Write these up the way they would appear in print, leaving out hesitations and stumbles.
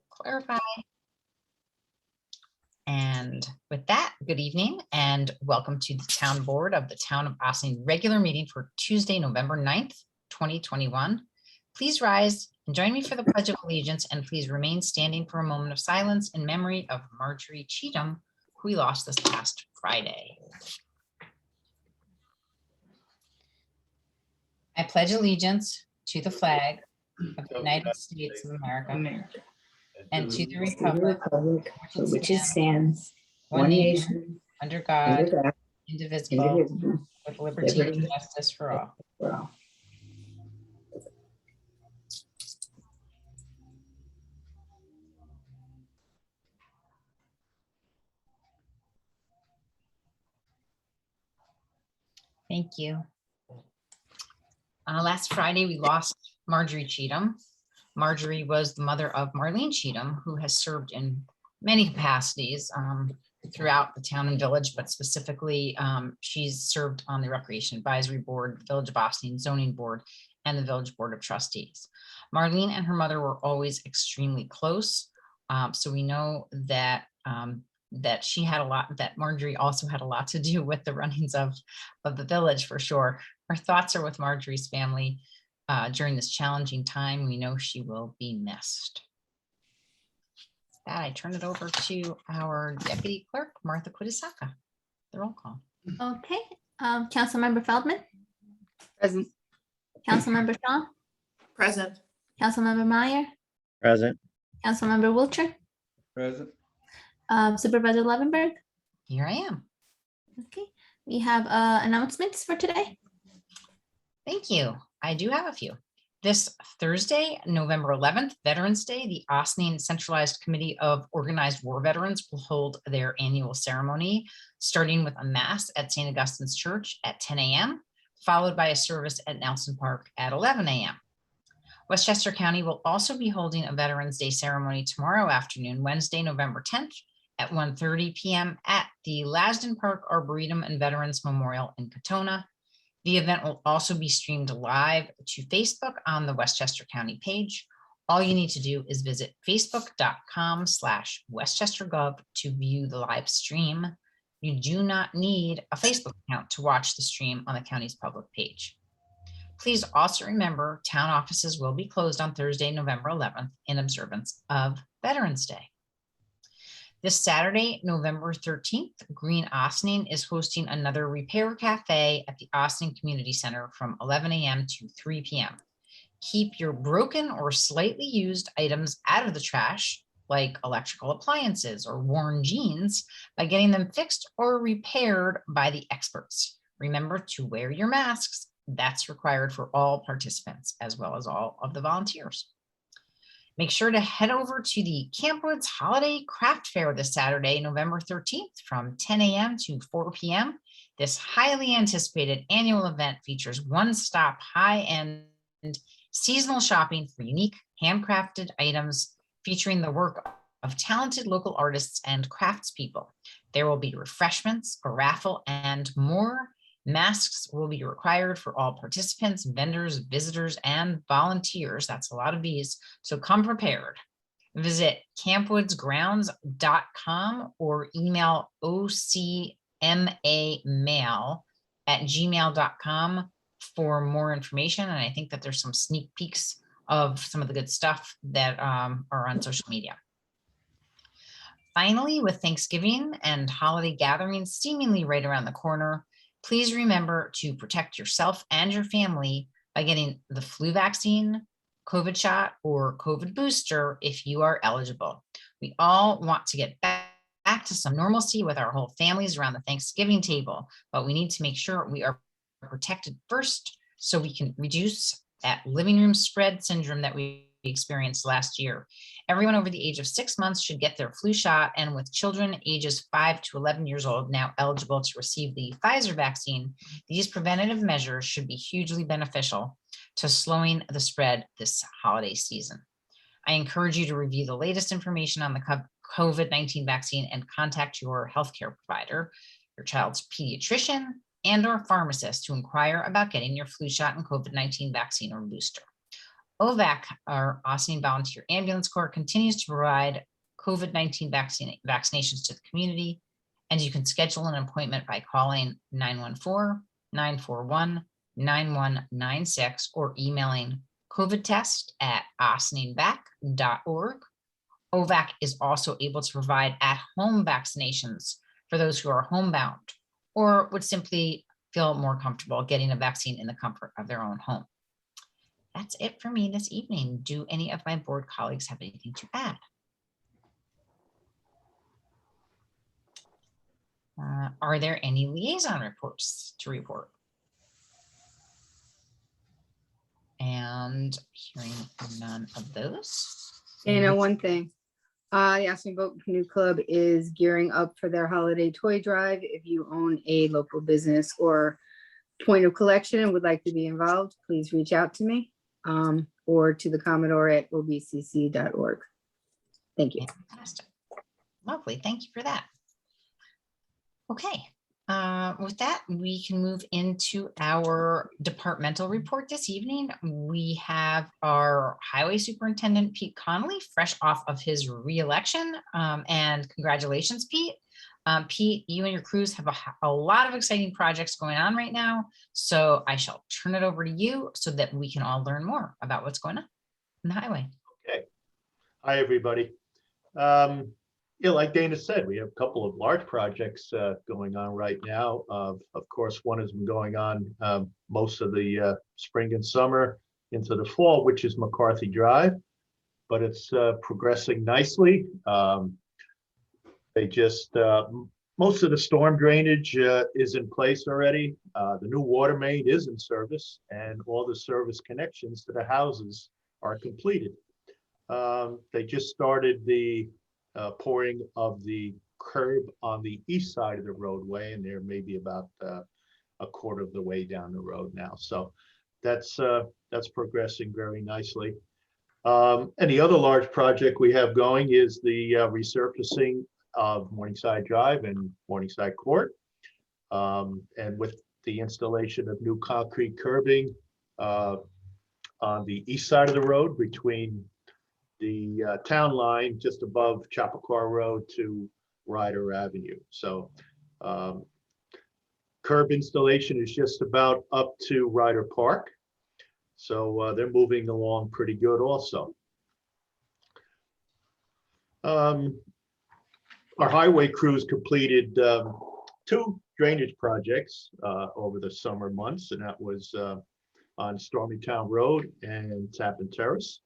clarify. And with that, good evening and welcome to the Town Board of the Town of Ossining regular meeting for Tuesday, November 9th, 2021. Please rise and join me for the Pledge of Allegiance, and please remain standing for a moment of silence in memory of Marjorie Cheatham, who we lost this past Friday. I pledge allegiance to the flag of the United States of America and to the republic for which it stands, one nation, under God, indivisible, with liberty and justice for all. Thank you. Last Friday, we lost Marjorie Cheatham. Marjorie was the mother of Marlene Cheatham, who has served in many capacities throughout the town and village, but specifically, she's served on the Recreation Advisory Board, Village of Ossining Zoning Board, and the Village Board of Trustees. Marlene and her mother were always extremely close, so we know that that she had a lot, that Marjorie also had a lot to do with the runnings of the village for sure. Our thoughts are with Marjorie's family during this challenging time. We know she will be missed. With that, I turn it over to our Deputy Clerk, Martha Kudisaka. The roll call. Okay, Councilmember Feldman, Present. Councilmember Shaw, Present. Councilmember Meyer, Present. Councilmember Wiltshire, Present. Supervisor Levenberg. Here I am. Okay, we have announcements for today. Thank you. I do have a few. This Thursday, November 11th, Veterans Day, the Ossining Centralized Committee of Organized War Veterans will hold their annual ceremony, starting with a mass at St. Augustine's Church at 10 a.m., followed by a service at Nelson Park at 11 a.m. Westchester County will also be holding a Veterans Day ceremony tomorrow afternoon, Wednesday, November 10th at 1:30 p.m. at the Lasden Park Arboretum and Veterans Memorial in Katona. The event will also be streamed live to Facebook on the Westchester County page. All you need to do is visit facebook.com/westchestergov to view the live stream. You do not need a Facebook account to watch the stream on the county's public page. Please also remember town offices will be closed on Thursday, November 11th in observance of Veterans Day. This Saturday, November 13th, Green Ossining is hosting another Repair Cafe at the Ossining Community Center from 11 a.m. to 3 p.m. Keep your broken or slightly used items out of the trash, like electrical appliances or worn jeans, by getting them fixed or repaired by the experts. Remember to wear your masks. That's required for all participants as well as all of the volunteers. Make sure to head over to the Campwoods Holiday Craft Fair this Saturday, November 13th from 10 a.m. to 4 p.m. This highly anticipated annual event features one-stop high-end seasonal shopping for unique handcrafted items featuring the work of talented local artists and craftspeople. There will be refreshments, a raffle, and more. Masks will be required for all participants, vendors, visitors, and volunteers. That's a lot of V's, so come prepared. Visit campwoodsgrounds.com or email ocmamail@gmail.com for more information. And I think that there's some sneak peeks of some of the good stuff that are on social media. Finally, with Thanksgiving and holiday gatherings seemingly right around the corner, please remember to protect yourself and your family by getting the flu vaccine, COVID shot, or COVID booster if you are eligible. We all want to get back to some normalcy with our whole families around the Thanksgiving table, but we need to make sure we are protected first so we can reduce that living room spread syndrome that we experienced last year. Everyone over the age of 6 months should get their flu shot, and with children ages 5 to 11 years old now eligible to receive the Pfizer vaccine, these preventative measures should be hugely beneficial to slowing the spread this holiday season. I encourage you to review the latest information on the COVID-19 vaccine and contact your healthcare provider, your child's pediatrician, and/or pharmacist to inquire about getting your flu shot and COVID-19 vaccine or booster. OVAC, our Austin Volunteer Ambulance Corps, continues to provide COVID-19 vaccinations to the community. And you can schedule an appointment by calling 914-941-9196 or emailing covidtest@austinvac.org. OVAC is also able to provide at-home vaccinations for those who are homebound or would simply feel more comfortable getting a vaccine in the comfort of their own home. That's it for me this evening. Do any of my board colleagues have anything to add? Are there any liaison reports to report? And hearing none of those. One thing. The Austin Boat Canoe Club is gearing up for their holiday toy drive. If you own a local business or point of collection and would like to be involved, please reach out to me or to the Commodore at obcc.org. Thank you. Fantastic. Lovely. Thank you for that. Okay. With that, we can move into our departmental report this evening. We have our Highway Superintendent, Pete Connolly, fresh off of his re-election. And congratulations, Pete. Pete, you and your crews have a lot of exciting projects going on right now. So I shall turn it over to you so that we can all learn more about what's going on in the highway. Okay. Hi, everybody. Yeah, like Dana said, we have a couple of large projects going on right now. Of course, one has been going on most of the spring and summer into the fall, which is McCarthy Drive, but it's progressing nicely. Most of the storm drainage is in place already. The new water main is in service and all the service connections to the houses are completed. They just started the pouring of the curb on the east side of the roadway, and they're maybe about a quarter of the way down the road now. So that's progressing very nicely. And the other large project we have going is the resurfacing of Morningside Drive and Morningside Court. And with the installation of new concrete curbing on the east side of the road between the town line just above Chappaqua Road to Ryder Avenue. So curb installation is just about up to Ryder Park. So they're moving along pretty good also. Our highway crews completed 2 drainage projects over the summer months, and that was on Stormy Town Road and Tappan Terrace.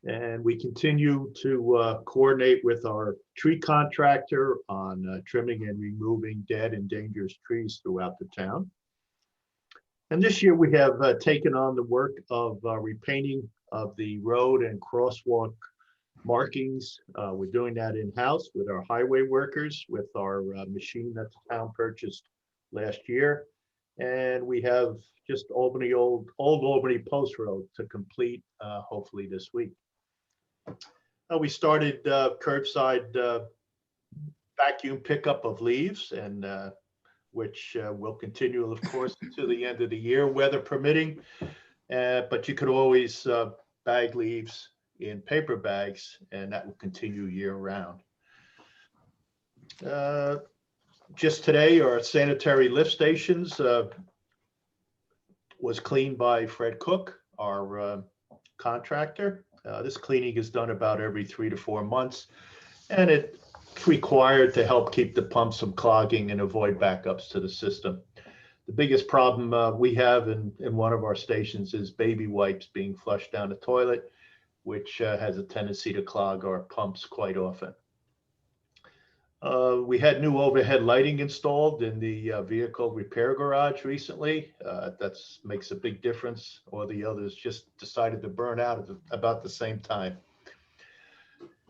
And we continue to coordinate with our tree contractor on trimming and removing dead and dangerous trees throughout the town. And this year we have taken on the work of repainting of the road and crosswalk markings. We're doing that in-house with our highway workers, with our machine that the town purchased last year. And we have just old Albany Post Road to complete hopefully this week. We started curbside vacuum pickup of leaves, and which will continue, of course, to the end of the year, weather permitting. But you could always bag leaves in paper bags, and that will continue year round. Just today, our sanitary lift stations was cleaned by Fred Cook, our contractor. This cleaning is done about every 3 to 4 months, and it's required to help keep the pumps from clogging and avoid backups to the system. The biggest problem we have in one of our stations is baby wipes being flushed down the toilet, which has a tendency to clog our pumps quite often. We had new overhead lighting installed in the vehicle repair garage recently. That makes a big difference. All the others just decided to burn out at about the same time.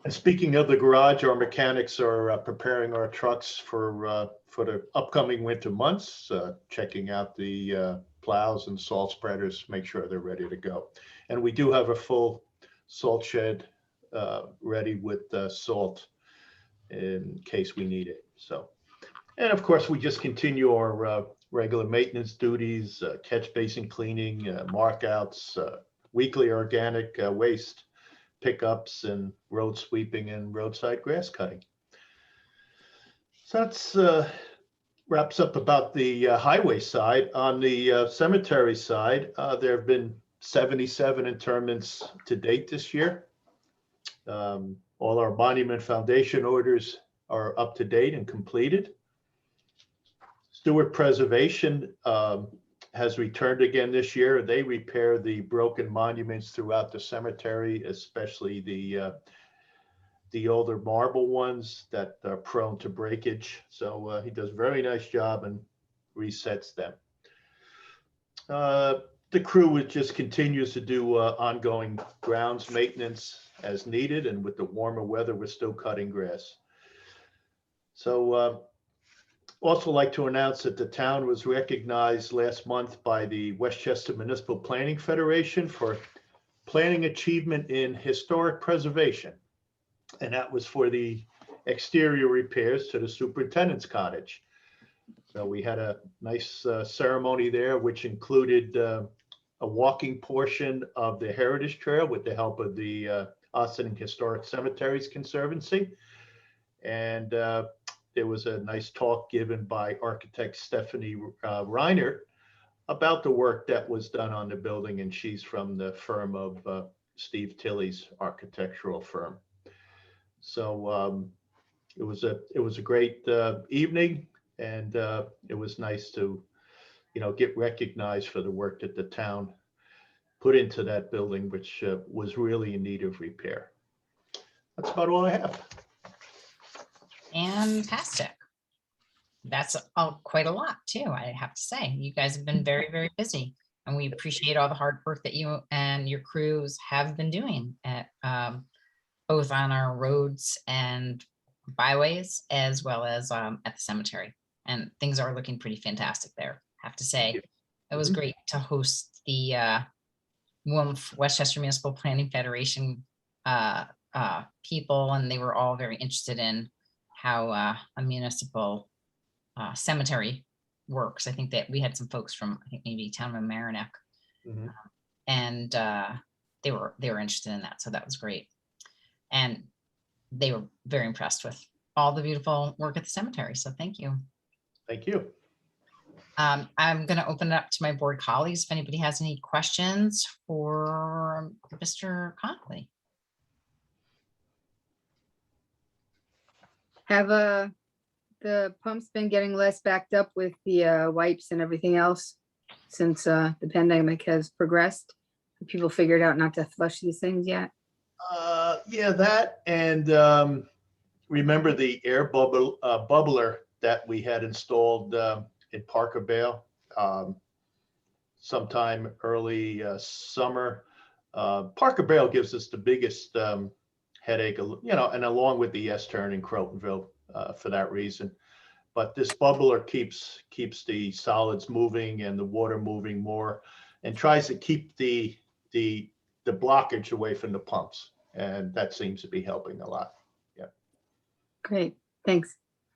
And speaking of the garage, our mechanics are preparing our trucks for the upcoming winter months, checking out the plows and salt spreaders, make sure they're ready to go. And we do have a full salt shed ready with salt in case we need it. So, and of course, we just continue our regular maintenance duties, catch basin cleaning, markouts, weekly organic waste pickups and road sweeping and roadside grass cutting. So that's wraps up about the highway side. On the cemetery side, there have been 77 interments to date this year. All our monument foundation orders are up to date and completed. Stewart Preservation has returned again this year. They repair the broken monuments throughout the cemetery, especially the older marble ones that are prone to breakage. So he does a very nice job and resets them. The crew just continues to do ongoing grounds maintenance as needed, and with the warmer weather, we're still cutting grass. So also like to announce that the town was recognized last month by the Westchester Municipal Planning Federation for planning achievement in historic preservation. And that was for the exterior repairs to the superintendent's cottage. So we had a nice ceremony there, which included a walking portion of the Heritage Trail with the help of the Austin Historic Cemeteries Conservancy. And there was a nice talk given by architect Stephanie Reinert about the work that was done on the building. And she's from the firm of Steve Tilley's architectural firm. So it was a great evening, and it was nice to, get recognized for the work that the town put into that building, which was really in need of repair. That's about all I have. Fantastic. That's quite a lot too, I have to say. You guys have been very, very busy, and we appreciate all the hard work that you and your crews have been doing at both on our roads and byways, as well as at the cemetery. And things are looking pretty fantastic there, I have to say. It was great to host the WMF, Westchester Municipal Planning Federation people, and they were all very interested in how a municipal cemetery works. I think that we had some folks from, I think maybe town of Mamaroneck, and they were interested in that, so that was great. And they were very impressed with all the beautiful work at the cemetery. So thank you. Thank you. I'm going to open it up to my board colleagues if anybody has any questions for Mr. Conley. Have the pumps been getting less backed up with the wipes and everything else since the pandemic has progressed? Have people figured out not to flush these things yet? Yeah, that, and remember the air bubbler that we had installed in Parker Vale sometime early summer. Parker Vale gives us the biggest headache, and along with the S-turn in Crotonville for that reason. But this bubbler keeps the solids moving and the water moving more, and tries to keep the blockage away from the pumps. And that seems to be helping a lot. Yeah. Great, thanks.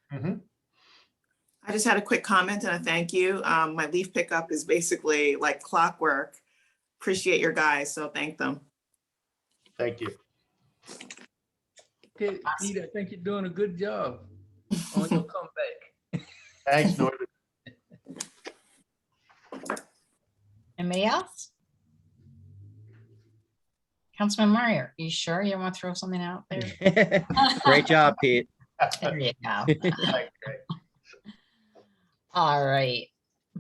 I just had a quick comment and a thank you. My leaf pickup is basically like clockwork. Appreciate your guys, so thank them. Thank you. Okay, Pete, I think you're doing a good job on your comeback. Thanks, Norman. Anybody else? Councilman Meyer, you sure you don't want to throw something out there? Great job, Pete. There you go. All right.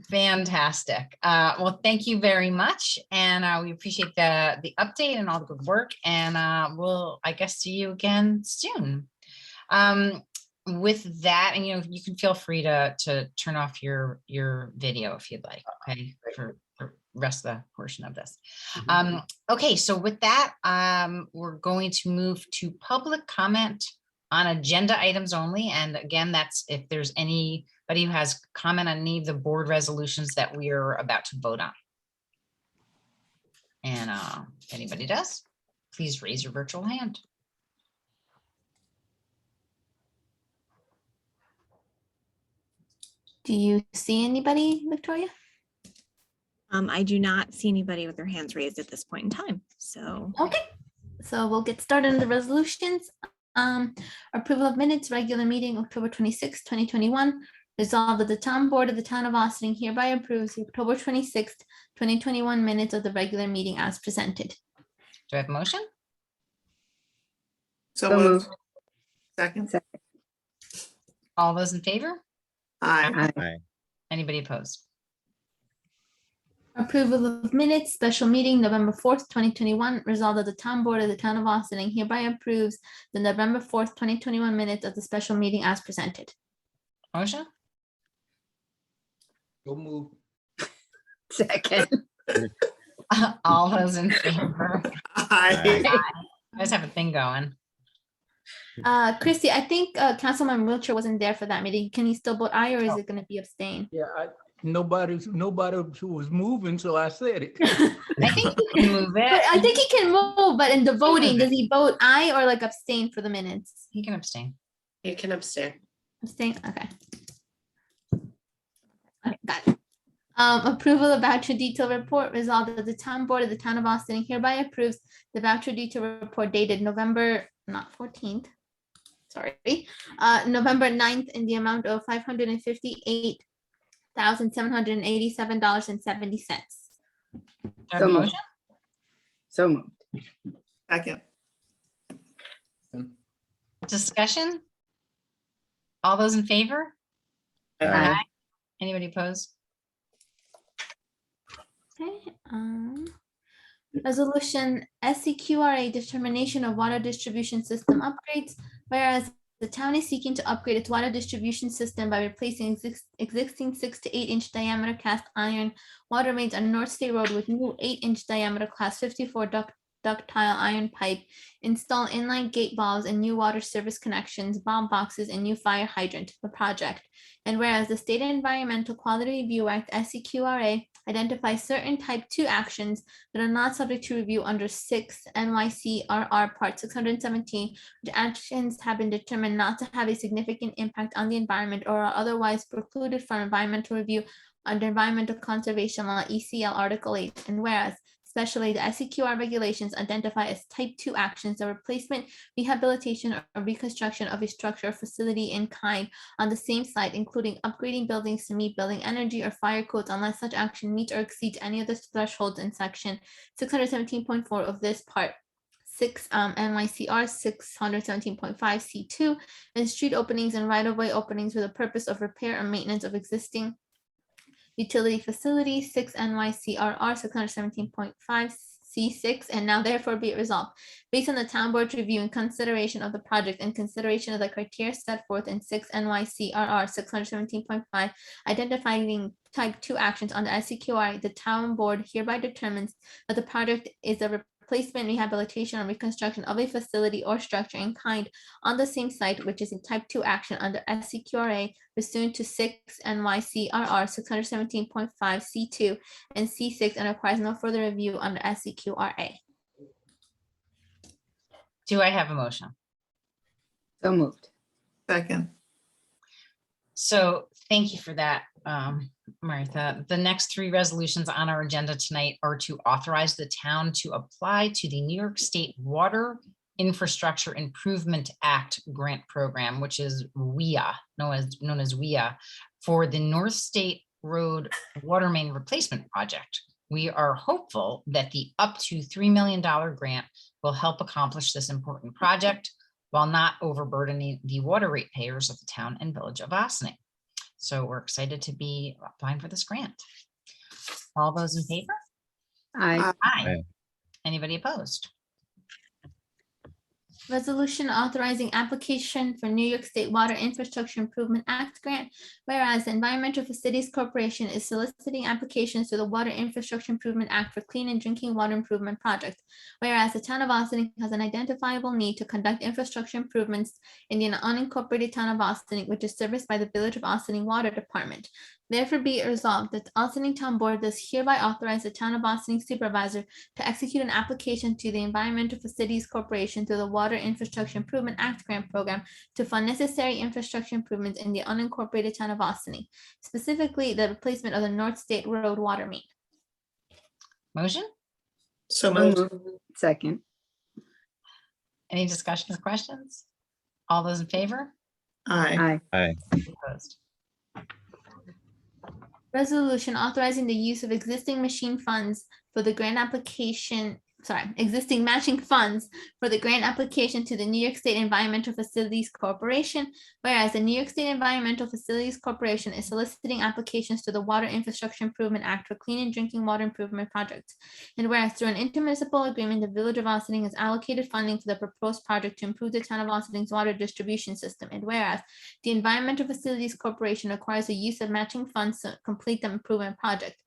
Fantastic. Well, thank you very much. And we appreciate the update and all the good work. And we'll, I guess, see you again soon. With that, and you can feel free to turn off your video if you'd like, okay, for rest of the portion of this. Okay, so with that, we're going to move to public comment on agenda items only. And again, that's if there's anybody who has comment on any of the board resolutions that we are about to vote on. And if anybody does, please raise your virtual hand. Do you see anybody, Victoria? I do not see anybody with their hands raised at this point in time. So Okay, so we'll get started on the resolutions. Approval of minutes, regular meeting, October 26, 2021. Resolved that the town board of the town of Austin hereby approves the October 26th, 2021 minutes of the regular meeting as presented. Do I have a motion? So So moved. moved. Second. Second. All those in favor? Aye. Aye. Anybody opposed? Approval of minutes, special meeting, November 4th, 2021. Resolved that the town board of the town of Austin hereby approves the November 4th, 2021 minutes of the special meeting as presented. Motion? Go move. Second. All those in favor? Aye. I just have a thing going. Christy, I think Councilman Wiltshire wasn't there for that meeting. Can he still vote aye or is it going to be abstain? Yeah, nobody was moving, so I said it. I think you can move But it. I think he can move, but in the voting, does he vote aye or like abstain for the minutes? He can abstain. You can abstain. Abstain, okay. Okay, got it. Approval of voucher detail report. Resolved that the town board of the town of Austin hereby approves the voucher detail report dated November, not 14th, sorry, November 9th in the amount of $558,787.70. Do I have So a moved. motion? So moved. Second. Discussion? All those in favor? Aye. Anybody opposed? Okay, resolution SCQRA determination of water distribution system upgrades, whereas the town is seeking to upgrade its water distribution system by replacing existing 6 to 8 inch diameter cast iron water mains on North State Road with new 8-inch diameter class 54 ductile iron pipe, install inline gate valves and new water service connections, bomb boxes, and new fire hydrant, the project. And whereas the State Environmental Quality Review Act, SCQRA, identifies certain type 2 actions that are not subject to review under 6 NYCRR Part 617, which actions have been determined not to have a significant impact on the environment or are otherwise precluded from environmental review under Environmental Conservation Law, ECL Article 8. And whereas especially the SCQR regulations identify as type 2 actions, the replacement, rehabilitation, or reconstruction of a structure or facility in kind on the same site, including upgrading buildings to meet building energy or fire codes unless such action meets or exceeds any of the thresholds in section 617.4 of this part. 6 NYCR 617.5 C2 and street openings and right-of-way openings for the purpose of repair or maintenance of existing utility facilities, 6 NYCRR 617.5 C6, and now therefore be it resolved. Based on the town board's review and consideration of the project and consideration of the criteria set forth in 6 NYCRR 617.5, identifying type 2 actions on the SCQI, the town board hereby determines that the project is a replacement, rehabilitation, or reconstruction of a facility or structure in kind on the same site, which is a type 2 action under SCQRA pursuant to 6 NYCRR 617.5 C2 and C6 and requires no further review under SCQRA. Do I have a motion? So moved. Second. So thank you for that, Martha. The next 3 resolutions on our agenda tonight are to authorize the town to apply to the New York State Water Infrastructure Improvement Act grant program, which is WIA, known as WIA, for the North State Road water main replacement project. We are hopeful that the up to $3 million grant will help accomplish this important project while not overburdening the water ratepayers of the town and village of Ossining. So we're excited to be applying for this grant. All those in favor? Aye. Aye. Anybody opposed? Resolution authorizing application for New York State Water Infrastructure Improvement Act grant, whereas the Environmental Facilities Corporation is soliciting applications to the Water Infrastructure Improvement Act for clean and drinking water improvement projects, whereas the town of Austin has an identifiable need to conduct infrastructure improvements in the unincorporated town of Austin, which is serviced by the Village of Austin Water Department. Therefore be it resolved that the Austin Town Board does hereby authorize the town of Austin supervisor to execute an application to the Environmental Facilities Corporation through the Water Infrastructure Improvement Act grant program to fund necessary infrastructure improvements in the unincorporated town of Austin, specifically the replacement of the North State Road water main. Motion? So So moved. moved. Second. Any discussions, questions? All those in favor? Aye. Aye. Opposed? Resolution authorizing the use of existing machine funds for the grant application, existing matching funds for the grant application to the New York State Environmental Facilities Corporation. Whereas the New York State Environmental Facilities Corporation is soliciting applications to the Water Infrastructure Improvement Act for clean and drinking water improvement projects. And whereas through an intermunicipal agreement, the Village of Austining has allocated funding for the proposed project to improve the town of Austining's water distribution system. And whereas the Environmental Facilities Corporation requires the use of matching funds to complete the improvement project.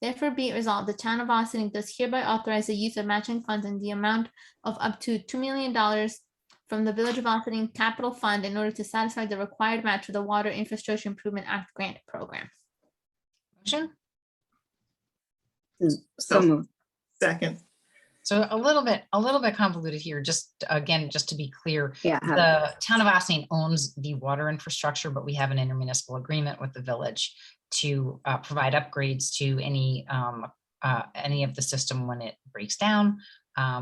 Therefore, be it resolved, the town of Austining does hereby authorize the use of matching funds in the amount of up to $2 million from the Village of Austining Capital Fund in order to satisfy the required match for the Water Infrastructure Improvement Act grant program. Motion? So moved. Second. So a little bit convoluted here, just to be clear. Yeah. The town of Austining owns the water infrastructure, but we have an intermunicipal agreement with the village to provide upgrades to any of the system when it breaks down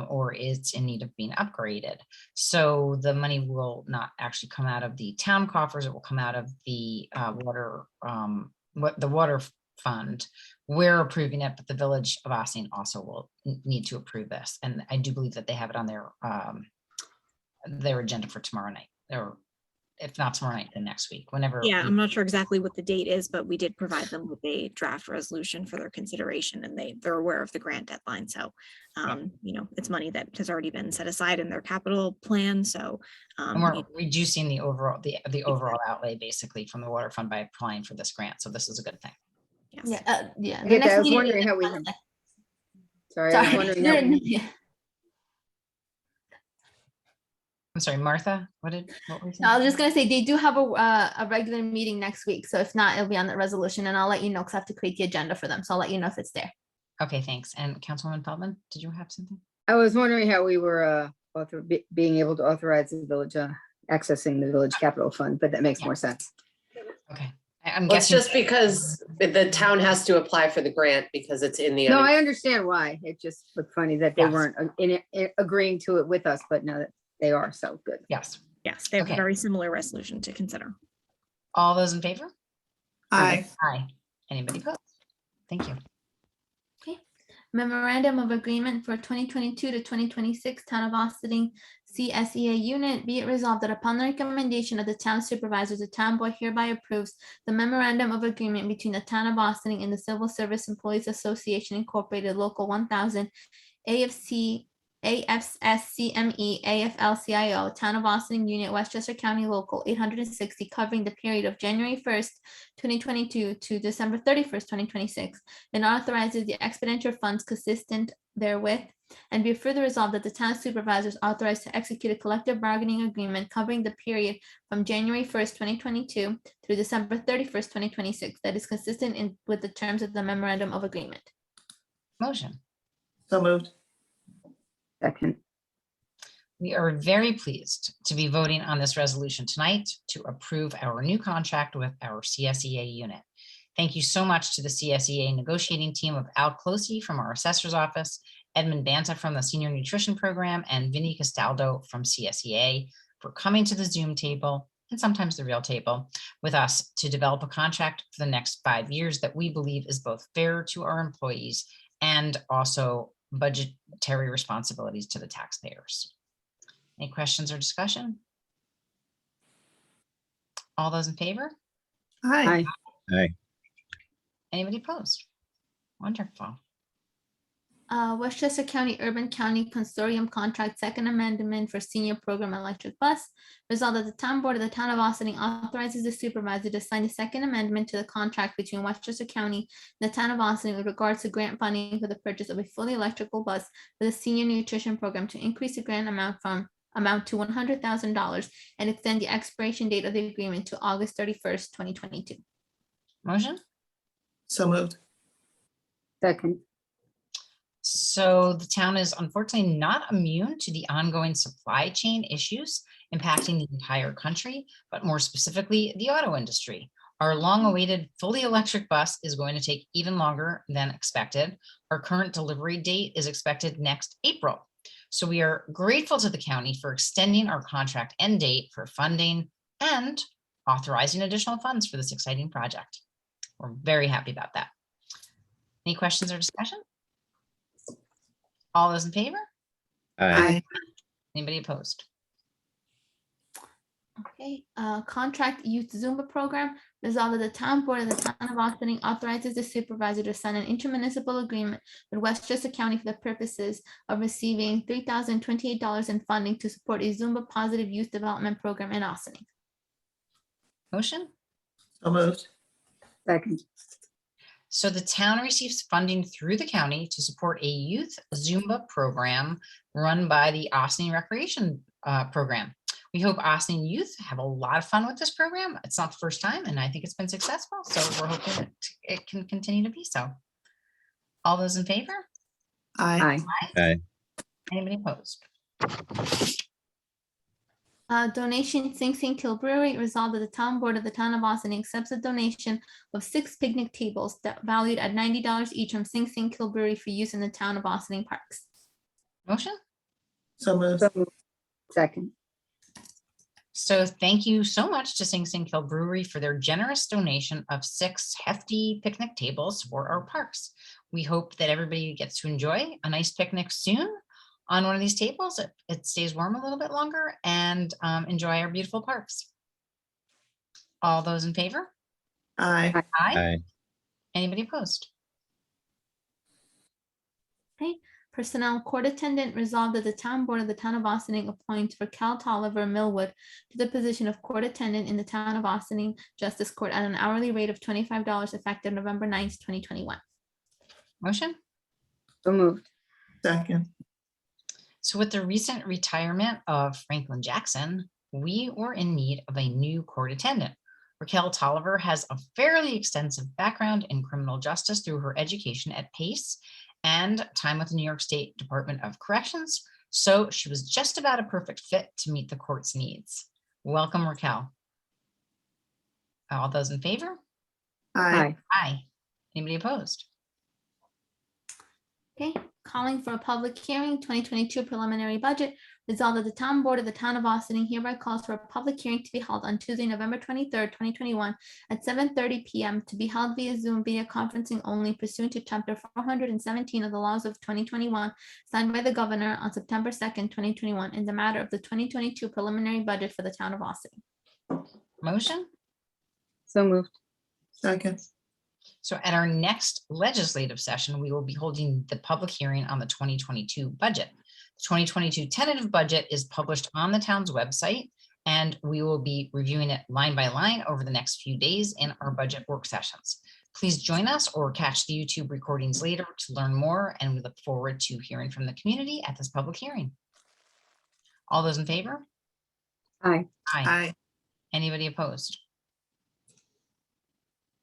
or is in need of being upgraded. So the money will not actually come out of the town coffers. It will come out of the water fund. We're approving it, but the Village of Austining also will need to approve this. And I do believe that they have it on their agenda for tomorrow night, or if not tomorrow night, then next week, whenever. Yeah, I'm not sure exactly what the date is, but we did provide them with a draft resolution for their consideration, and they're aware of the grant deadline. So, you know, it's money that has already been set aside in their capital plan. So And we're reducing the overall outlay basically from the water fund by applying for this grant. So this is a good thing. yes. Yeah. I get that. I was wondering how we had. Sorry, I was wondering how we. I'm sorry, Martha, what were you saying? I was just gonna say, they do have a regular meeting next week, so if not, it'll be on the resolution, and I'll let you know, because I have to create the agenda for them, so I'll let you know if it's there. Okay, thanks. And Councilwoman Feldman, did you have something? I was wondering how we were being able to authorize the village accessing the village capital fund, but that makes more sense. Okay, I'm Well, it's guessing. just because the town has to apply for the grant because it's in the. No, I understand why. It just looked funny that they Yes. weren't agreeing to it with us, but now that they are, so good. Yes. Yes, they have Okay. a very similar resolution to consider. All those in favor? Aye. Aye. Anybody opposed? Thank you. Memorandum of Agreement for 2022 to 2026 Town of Austining CSEA Unit. Be it resolved that upon the recommendation of the town supervisors, the town board hereby approves the Memorandum of Agreement between the Town of Austining and the Civil Service Employees Association Incorporated Local 1000 AFSCME AFL-CIO Town of Austining Unit Westchester County Local 860 covering the period of January 1st, 2022 to December 31st, 2026, and authorizes the expenditure funds consistent therewith, and be further resolved that the town supervisors authorized to execute a collective bargaining agreement covering the period from January 1st, 2022 through December 31st, 2026 that is consistent with the terms of the Memorandum of Agreement. Motion. So moved. Second. We are very pleased to be voting on this resolution tonight to approve our new contract with our CSEA unit. Thank you so much to the CSEA negotiating team of Al Closey from our assessor's office, Edmund Banta from the Senior Nutrition Program, and Vinny Castaldo from CSEA for coming to the Zoom table and sometimes the real table with us to develop a contract for the next 5 years that we believe is both fair to our employees and also budgetary responsibilities to the taxpayers. Any questions or discussion? All those in favor? Aye. Aye. Anybody opposed? Wonderful. Westchester County Urban County Consortium Contract Second Amendment for Senior Program Electric Bus. Resolved that the town board of the town of Austining authorizes the supervisor to sign the second amendment to the contract between Westchester County and the town of Austining with regards to grant funding for the purchase of a fully electrical bus for the senior nutrition program to increase the grant amount to $100,000 and extend the expiration date of the agreement to August 31st, 2022. Motion? So moved. Second. So the town is unfortunately not immune to the ongoing supply chain issues impacting the entire country, but more specifically, the auto industry. Our long-awaited fully electric bus is going to take even longer than expected. Our current delivery date is expected next April. So we are grateful to the county for extending our contract end date for funding and authorizing additional funds for this exciting project. We're very happy about that. Any questions or discussion? All those in favor? Aye. Anybody opposed? Okay, contract youth Zumba program. Resolved that the town board of the town of Austining authorizes the supervisor to sign an intermunicipal agreement with Westchester County for the purposes of receiving $3,028 in funding to support a Zumba positive youth development program in Austining. Motion? So moved. second, So the town receives funding through the county to support a youth Zumba program run by the Austining Recreation Program. We hope Austining youth have a lot of fun with this program. It's not the first time, and I think it's been successful, so we're hoping that it can continue to be so. All those in favor? Aye. aye, Aye. Anybody opposed? Donation Sing Sing Kill Brewery. Resolved that the town board of the town of Austining accepts a donation of 6 picnic tables that valued at $90 each from Sing Sing Kill Brewery for use in the town of Austining parks. Motion? So moved. so moved, second, So thank you so much to Sing Sing Kill Brewery for their generous donation of 6 hefty picnic tables for our parks. We hope that everybody gets to enjoy a nice picnic soon on one of these tables. It stays warm a little bit longer and enjoy our beautiful parks. All those in favor? Aye. Aye. Aye. Anybody opposed? Okay, personnel court attendant. Resolved that the town board of the town of Austining appoints Raquel Tolliver Millwood to the position of court attendant in the town of Austining Justice Court at an hourly rate of $25 effective November 9th, 2021. Motion? so moved, Second. So with the recent retirement of Franklin Jackson, we were in need of a new court attendant. Raquel Tolliver has a fairly extensive background in criminal justice through her education at Pace and time with the New York State Department of Corrections. So she was just about a perfect fit to meet the court's needs. Welcome, Raquel. All those in favor? Aye. Aye. Anybody opposed? Okay, calling for a public hearing, 2022 preliminary budget. Resolved that the town board of the town of Austining hereby calls for a public hearing to be held on Tuesday, November 23rd, 2021 at 7:30 p.m. to be held via Zoom video conferencing only pursuant to chapter 417 of the laws of 2021, signed by the governor on September 2nd, 2021, in the matter of the 2022 preliminary budget for the town of Austining. Motion? so moved, Second. So at our next legislative session, we will be holding the public hearing on the 2022 budget. The 2022 tentative budget is published on the town's website, and we will be reviewing it line by line over the next few days in our budget work sessions. Please join us or catch the YouTube recordings later to learn more, and we look forward to hearing from the community at this public hearing. All those in favor? aye, Aye. Anybody opposed?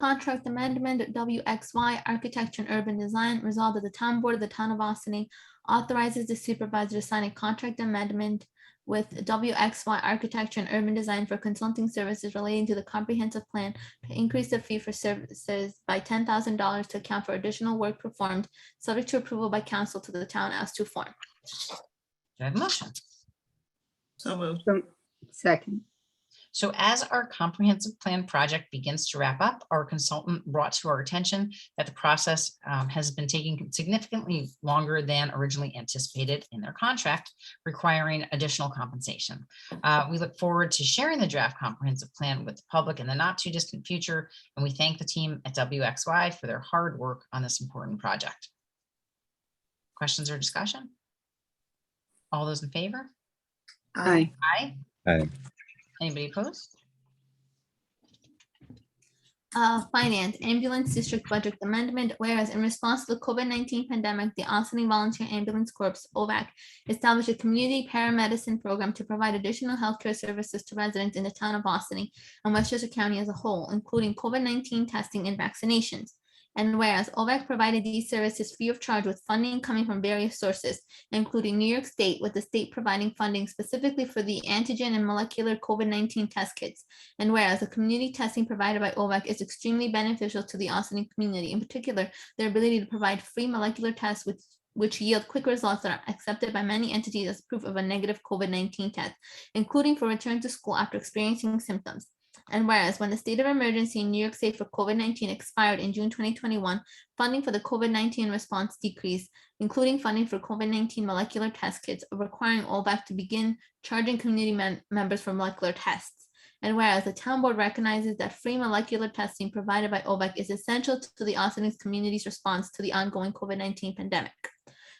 Contract amendment WXY Architecture and Urban Design. Resolved that the town board of the town of Austining authorizes the supervisor to sign a contract amendment with WXY Architecture and Urban Design for consulting services relating to the comprehensive plan to increase the fee for services by $10,000 to account for additional work performed, subject to approval by council to the town as to form. Do I have a motion? So moved. so, second, So as our comprehensive plan project begins to wrap up, our consultant brought to our attention that the process has been taking significantly longer than originally anticipated in their contract, requiring additional compensation. We look forward to sharing the draft comprehensive plan with the public in the not too distant future, and we thank the team at WXY for their hard work on this important project. Questions or discussion? All those in favor? aye, Aye. Aye. Anybody opposed? Finance, ambulance district budget amendment, whereas in response to the COVID-19 pandemic, the Austining Volunteer Ambulance Corps, OVAC, established a community paramedicine program to provide additional healthcare services to residents in the town of Austining and Westchester County as a whole, including COVID-19 testing and vaccinations. And whereas OVAC provided these services free of charge with funding coming from various sources, including New York State, with the state providing funding specifically for the antigen and molecular COVID-19 test kits. And whereas the community testing provided by OVAC is extremely beneficial to the Austin community, in particular, their ability to provide free molecular tests which yield quick results that are accepted by many entities as proof of a negative COVID-19 test, including for return to school after experiencing symptoms. And whereas when the state of emergency in New York State for COVID-19 expired in June 2021, funding for the COVID-19 response decreased, including funding for COVID-19 molecular test kits, requiring OVAC to begin charging community members for molecular tests. And whereas the town board recognizes that free molecular testing provided by OVAC is essential to the Austin community's response to the ongoing COVID-19 pandemic.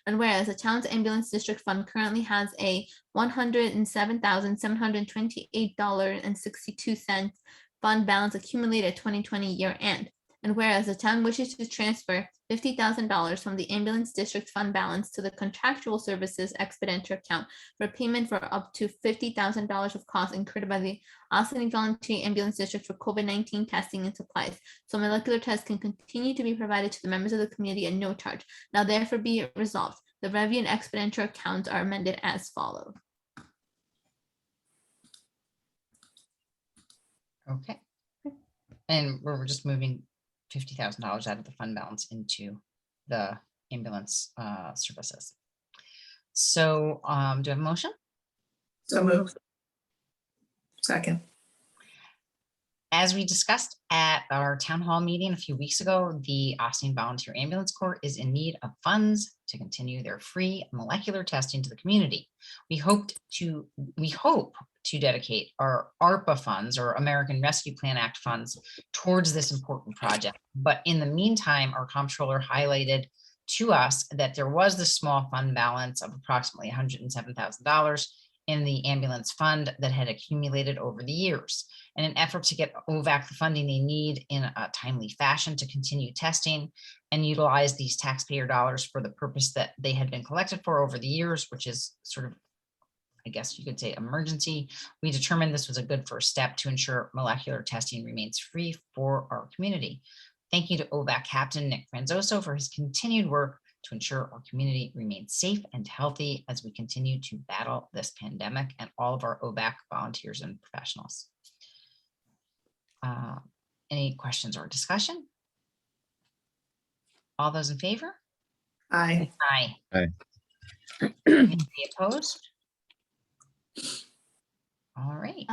And whereas the town's ambulance district fund currently has a $107,728.62 fund balance accumulated at 2020 year end. And whereas the town wishes to transfer $50,000 from the ambulance district fund balance to the contractual services expenditure account for payment for up to $50,000 of costs incurred by the Austin Voluntary Ambulance District for COVID-19 testing and supplies, so molecular tests can continue to be provided to the members of the community at no charge. Now therefore be it resolved, the revenue and expenditure accounts are amended as follows. Okay. And we're just moving $50,000 out of the fund balance into the ambulance services. So do I have a motion? So moved. Second. As we discussed at our town hall meeting a few weeks ago, the Austin Volunteer Ambulance Corps is in need of funds to continue their free molecular testing to the community. We hope to dedicate our ARPA funds, or American Rescue Plan Act funds, towards this important project. But in the meantime, our comptroller highlighted to us that there was this small fund balance of approximately $107,000 in the ambulance fund that had accumulated over the years. In an effort to get OVAC the funding they need in a timely fashion to continue testing and utilize these taxpayer dollars for the purpose that they had been collected for over the years, which is sort of, I guess you could say, emergency, we determined this was a good first step to ensure molecular testing remains free for our community. Thank you to OVAC Captain Nick Franzoso for his continued work to ensure our community remains safe and healthy as we continue to battle this pandemic, and all of our OVAC volunteers and professionals. Any questions or discussion? All those in favor? Aye. Aye. Aye. Any opposed? All right.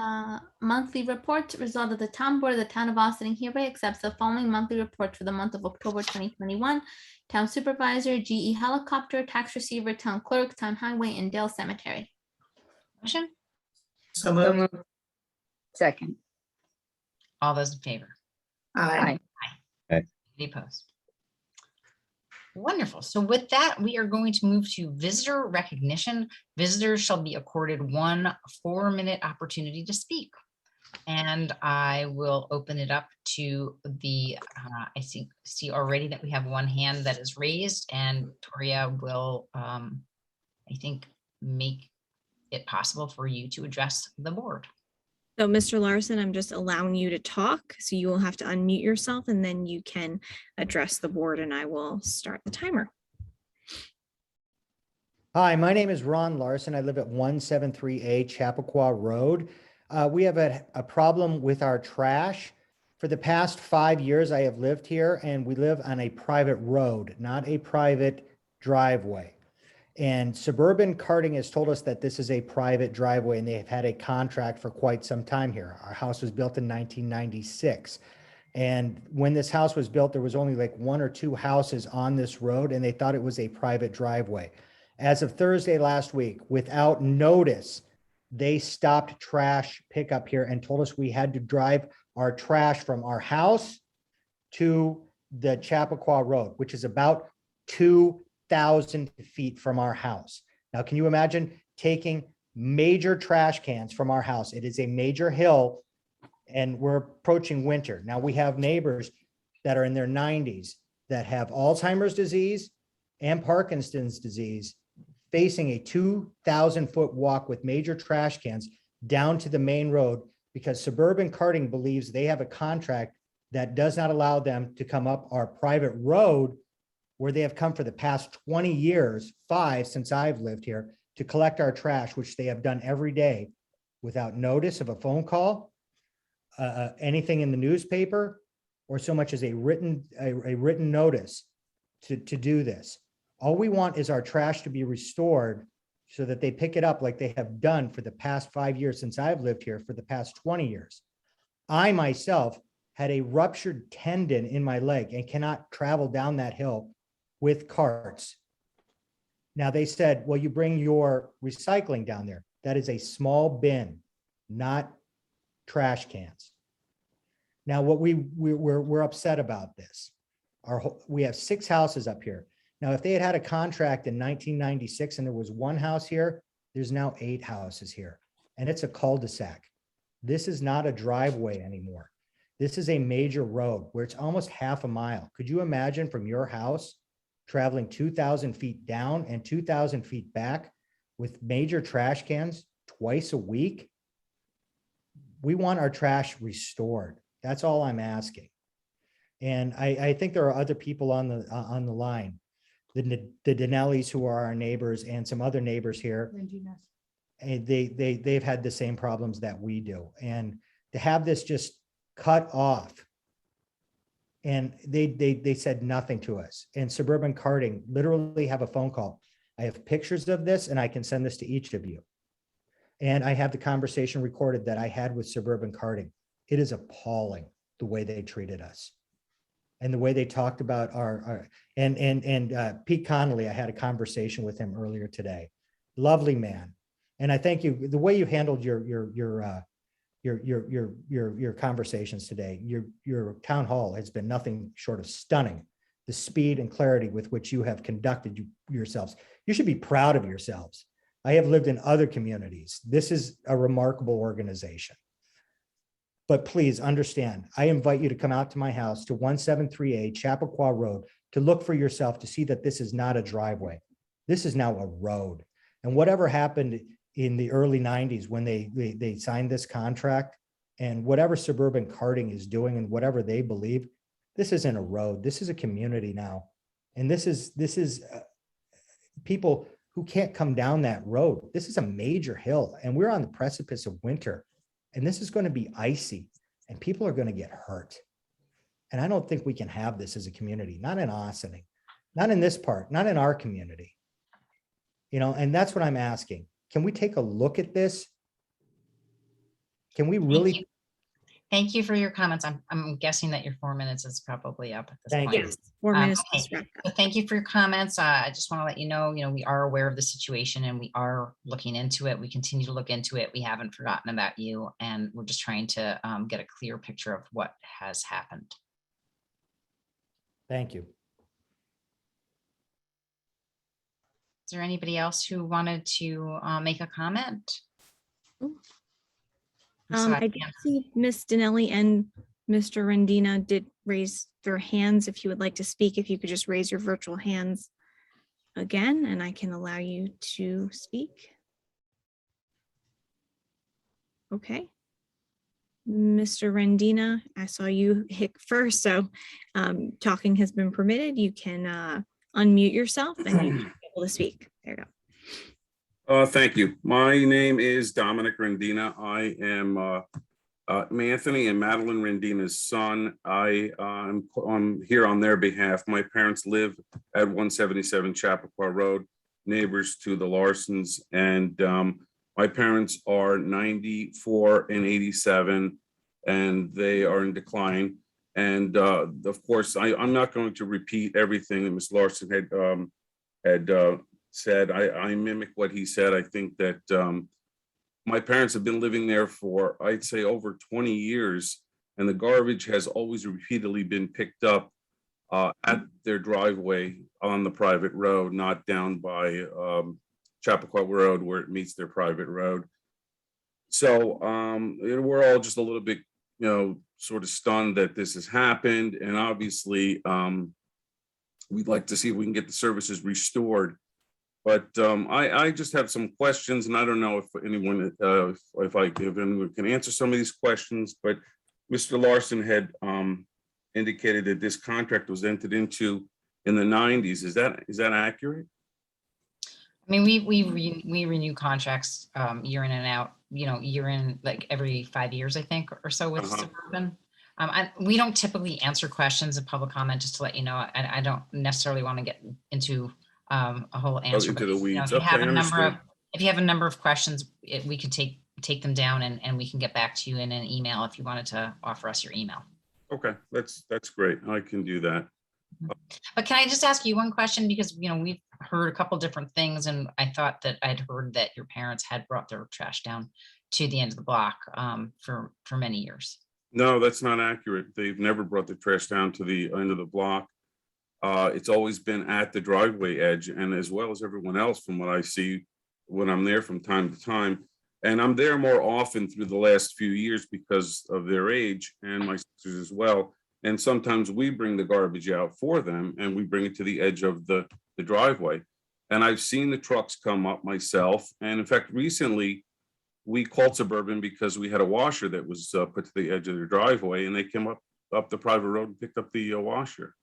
Monthly report. Result of the town board of the town of Austin hereby accepts the following monthly report for the month of October 2021. Town supervisor, GE helicopter, tax receiver, town clerk, town highway, and Dale cemetery. Motion? So So moved. moved. Second. All those in favor? Aye. Any opposed? Wonderful. So with that, we are going to move to visitor recognition. Visitors shall be accorded 1 4-minute opportunity to speak. And I will open it up to the, I see already that we have one hand that is raised, and Toria will, I think, make it possible for you to address the board. So Mr. Larson, I'm just allowing you to talk, so you will have to unmute yourself and then you can address the board and I will start the timer. Hi, my name is Ron Larson. I live at 173A Chappaqua Road. We have a problem with our trash. For the past 5 years, I have lived here, and we live on a private road, not a private driveway. And Suburban Carting has told us that this is a private driveway, and they have had a contract for quite some time here. Our house was built in 1996. And when this house was built, there was only like 1 or 2 houses on this road, and they thought it was a private driveway. As of Thursday last week, without notice, they stopped trash pickup here and told us we had to drive our trash from our house to the Chappaqua Road, which is about 2,000 feet from our house. Now, can you imagine taking major trash cans from our house? It is a major hill, and we're approaching winter. Now, we have neighbors that are in their 90s that have Alzheimer's disease and Parkinson's disease, facing a 2,000-foot walk with major trash cans down to the main road because Suburban Carting believes they have a contract that does not allow them to come up our private road where they have come for the past 20 years, 5 since I've lived here, to collect our trash, which they have done every day without notice of a phone call, anything in the newspaper, or so much as a written notice to do this. All we want is our trash to be restored so that they pick it up like they have done for the past 5 years since I've lived here, for the past 20 years. I myself had a ruptured tendon in my leg and cannot travel down that hill with carts. Now they said, well, you bring your recycling down there. That is a small bin, not trash cans. Now, what we're upset about this. We have 6 houses up here. Now, if they had had a contract in 1996 and there was 1 house here, there's now 8 houses here, and it's a cul-de-sac. This is not a driveway anymore. This is a major road where it's almost half a mile. Could you imagine from your house traveling 2,000 feet down and 2,000 feet back with major trash cans twice a week? We want our trash restored. That's all I'm asking. And I think there are other people on the line, the Dinellis, who are our neighbors, and some other neighbors here. And they've had the same problems that we do. And to have this just cut off, and they said nothing to us. And Suburban Carting literally have a phone call. I have pictures of this, and I can send this to each of you. And I have the conversation recorded that I had with Suburban Carting. It is appalling the way they treated us and the way they talked about Pete Connolly. I had a conversation with him earlier today. Lovely man. And I thank you, the way you handled your conversations today. Your town hall has been nothing short of stunning. The speed and clarity with which you have conducted yourselves. You should be proud of yourselves. I have lived in other communities. This is a remarkable organization. But please understand, I invite you to come out to my house to 173A Chappaqua Road to look for yourself, to see that this is not a driveway. This is now a road. And whatever happened in the early 90s when they signed this contract, and whatever Suburban Carting is doing and whatever they believe, this isn't a road. This is a community now. And this is people who can't come down that road. This is a major hill, and we're on the precipice of winter, and this is going to be icy, and people are going to get hurt. And I don't think we can have this as a community, not in Ossining, not in this part, not in our community. You know, and that's what I'm asking. Can we take a look at this? Can we really? Thank you for your comments. I'm guessing that your 4 minutes is probably up at this Thank point. you. Yes, 4 minutes. Okay. So thank you for your comments. I just want to let you know, we are aware of the situation and we are looking into it. We continue to look into it. We haven't forgotten about you, and we're just trying to get a clear picture of what has happened. Thank you. Is there anybody else who wanted to make a comment? I did see Ms. Dinelli and Mr. Rendina did raise their hands. If you would like to speak, if you could just raise your virtual hands again, and I can allow you to speak. Okay. Mr. Rendina, I saw you hit first, so talking has been permitted. You can unmute yourself and you can be able to speak. There you go. Thank you. My name is Dominic Rendina. I am Anthony and Madeline Rendina's son. I'm here on their behalf. My parents live at 177 Chappaqua Road, neighbors to the Larsons, and my parents are 94 and 87, and they are in decline. And of course, I'm not going to repeat everything that Ms. Larson had said. I mimic what he said. I think that my parents have been living there for, I'd say, over 20 years, and the garbage has always repeatedly been picked up at their driveway on the private road, not down by Chappaqua Road where it meets their private road. So we're all just a little bit, sort of stunned that this has happened, and obviously we'd like to see if we can get the services restored. But I just have some questions, and I don't know if anyone, if anyone can answer some of these questions. But Mr. Larson had indicated that this contract was entered into in the 90s. Is that accurate? I mean, we renew contracts year in and out, year in, like every 5 years, I think, or so with Suburban. We don't typically answer questions in public comment, just to let you know. I don't necessarily want to get into a whole answer. Into But, the weeds. Okay, understood. if you have a number of questions, we could take them down and we can get back to you in an email if you wanted to offer us your email. Okay, that's great. I can do that. But can I just ask you one question? Because, we've heard a couple different things, and I thought that I'd heard that your parents had brought their trash down to the end of the block for many years. No, that's not accurate. They've never brought the trash down to the end of the block. It's always been at the driveway edge, and as well as everyone else, from what I see when I'm there from time to time. And I'm there more often through the last few years because of their age, and my sisters as well. And sometimes we bring the garbage out for them and we bring it to the edge of the driveway. And I've seen the trucks come up myself. And in fact, recently we called Suburban because we had a washer that was put to the edge of their driveway, and they came up the private road and picked up the washer.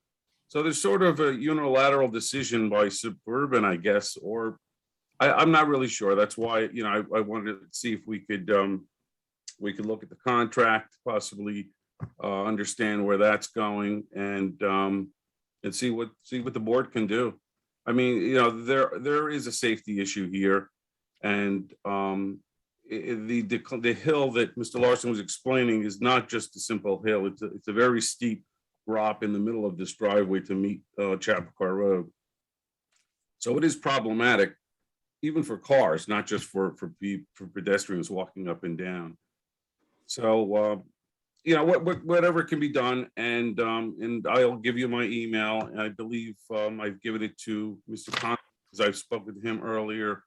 So there's sort of a unilateral decision by Suburban, I guess, or I'm not really sure. That's why, I wanted to see if we could look at the contract, possibly understand where that's going, and see what the board can do. I mean, there is a safety issue here, and the hill that Mr. Larson was explaining is not just a simple hill. It's a very steep drop in the middle of this driveway to meet Chappaqua Road. So it is problematic, even for cars, not just for pedestrians walking up and down. So, whatever can be done, and I'll give you my email. I believe I've given it to Mr. Conn, because I've spoken to him earlier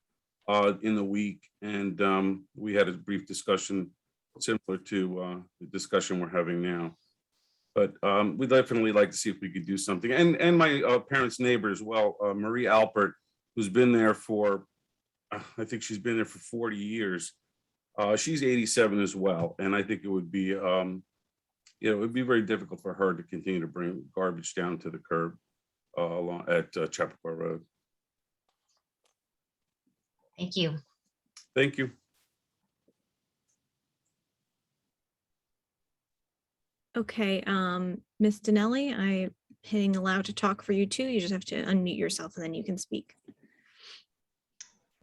in the week, and we had a brief discussion similar to the discussion we're having now. But we'd definitely like to see if we could do something. And my parents' neighbor as well, Marie Alpert, who's been there for, I think she's been there for 40 years. She's 87 as well, and I think it would be, it would be very difficult for her to continue to bring garbage down to the curb along at Chappaqua Road. Thank you. Thank you. Okay, Ms. Dinelli, I'm hitting allow to talk for you too. You just have to unmute yourself and then you can speak.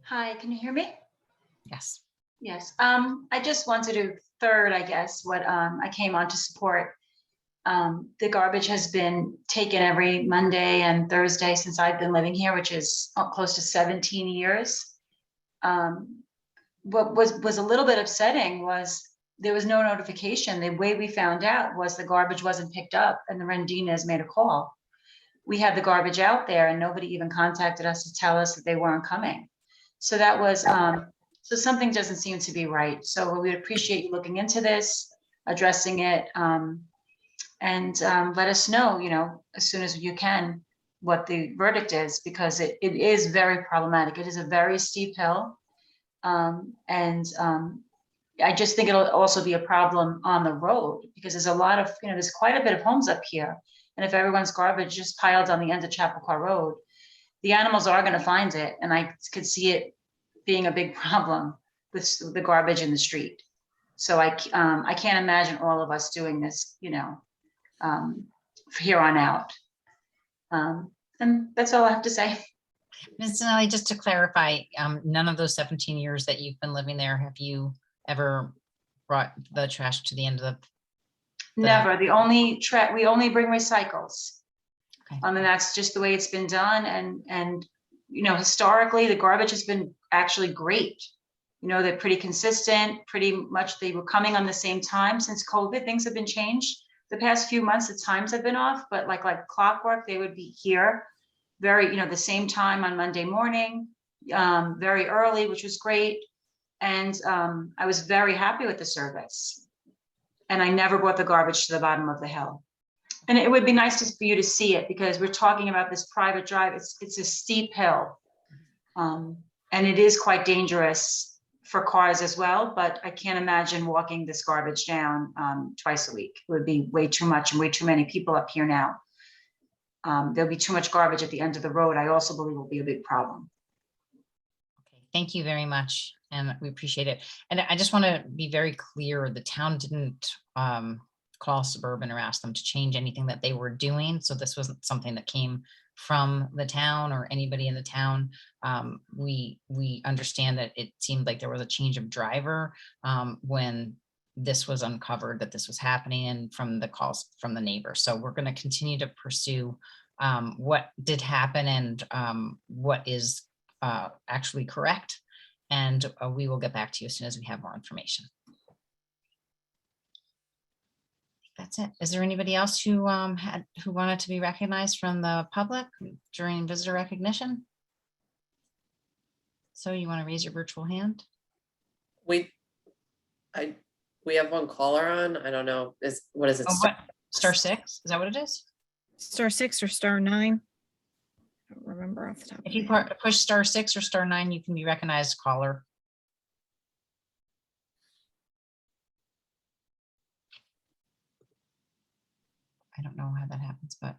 Hi, can you hear me? Yes. Yes. I just wanted to third, I guess, what I came on to support. The garbage has been taken every Monday and Thursday since I've been living here, which is close to 17 years. What was a little bit upsetting was there was no notification. The way we found out was the garbage wasn't picked up, and the Rendinas made a call. We had the garbage out there and nobody even contacted us to tell us that they weren't coming. So that was, so something doesn't seem to be right. So we appreciate you looking into this, addressing it, and let us know, as soon as you can, what the verdict is, because it is very problematic. It is a very steep hill. I just think it'll also be a problem on the road, because there's a lot of, there's quite a bit of homes up here. And if everyone's garbage just piled on the end of Chappaqua Road, the animals are going to find it. And I could see it being a big problem with the garbage in the street. So I can't imagine all of us doing this, from here on out. And that's all I have to say. Ms. Dinelli, just to clarify, none of those 17 years that you've been living there, have you ever brought the trash to the end of the Never. We only bring recycles. Okay. And that's just the way it's been done. And historically, the garbage has been actually great. They're pretty consistent, pretty much they were coming on the same time. Since COVID, things have been changed. The past few months, the times have been off, but like clockwork, they would be here very, the same time on Monday morning, very early, which was great. And I was very happy with the service. And I never brought the garbage to the bottom of the hill. And it would be nice for you to see it, because we're talking about this private drive. It's a steep hill. And it is quite dangerous for cars as well, but I can't imagine walking this garbage down twice a week. It would be way too much and way too many people up here now. There'll be too much garbage at the end of the road. I also believe will be a big problem. Okay, thank you very much, and we appreciate it. And I just want to be very clear, the town didn't call Suburban or ask them to change anything that they were doing. So this wasn't something that came from the town or anybody in the town. We understand that it seemed like there was a change of driver when this was uncovered that this was happening, and from the calls from the neighbors. So we're going to continue to pursue what did happen and what is actually correct. And we will get back to you as soon as we have more information. That's it. Is there anybody else who wanted to be recognized from the public during visitor recognition? So you want to raise your virtual hand? We have one caller on. I don't know. What is it? Oh, what? Star 6? Is that what it is? Star 6 or star 9? I don't remember off the top. If you push star 6 or star 9, you can be recognized caller. I don't know how that happens, but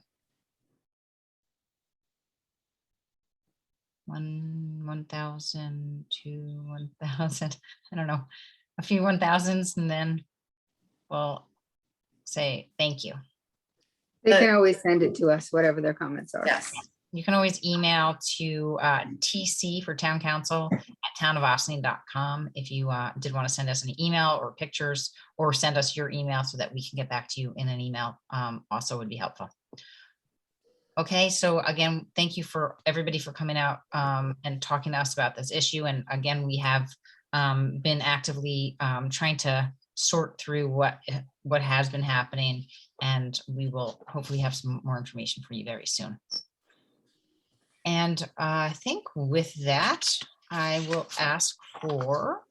1,000 to 1,000. I don't know, a few 1,000s, and then we'll say thank you. They can always send it to us, whatever their comments are. Yes. You can always email to TC for town council at townofaustining.com if you did want to send us an email or pictures, or send us your email so that we can get back to you in an email. Also would be helpful. Okay, so again, thank you for everybody for coming out and talking to us about this issue. And again, we have been actively trying to sort through what has been happening, and we will hopefully have some more information for you very soon. And I think with that, I will ask for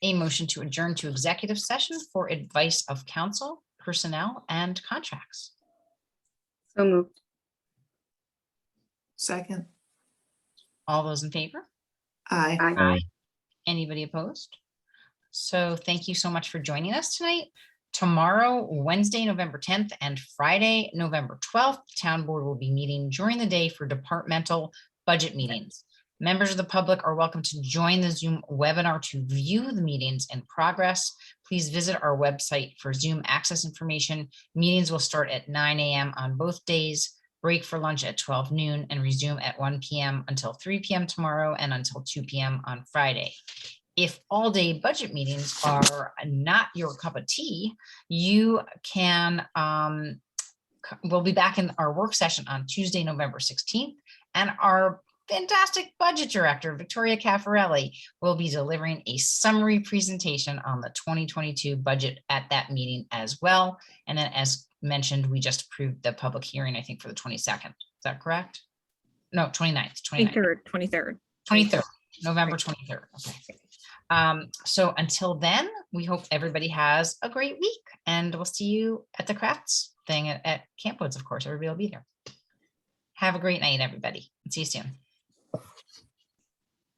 a motion to adjourn to executive session for advice of counsel, personnel, and contracts. So moved. Second. All those in favor? Aye. Aye. Anybody opposed? So thank you so much for joining us tonight. Tomorrow, Wednesday, November 10th, and Friday, November 12th, the town board will be meeting during the day for departmental budget meetings. Members of the public are welcome to join the Zoom webinar to view the meetings in progress. Please visit our website for Zoom access information. Meetings will start at 9 a.m. on both days, break for lunch at 12 noon, and resume at 1 p.m. until 3 p.m. tomorrow and until 2 p.m. on Friday. If all-day budget meetings are not your cup of tea, you can, we'll be back in our work session on Tuesday, November 16th, and our fantastic budget director, Victoria Caffarelli, will be delivering a summary presentation on the 2022 budget at that meeting as well. And then, as mentioned, we just approved the public hearing, I think, for the 22nd. Is that correct? No, 29th. 23rd, November 23rd. Okay. So until then, we hope everybody has a great week, and we'll see you at the crafts thing at Camp Woods. Of course, everybody will be there. Have a great night, everybody. See you soon.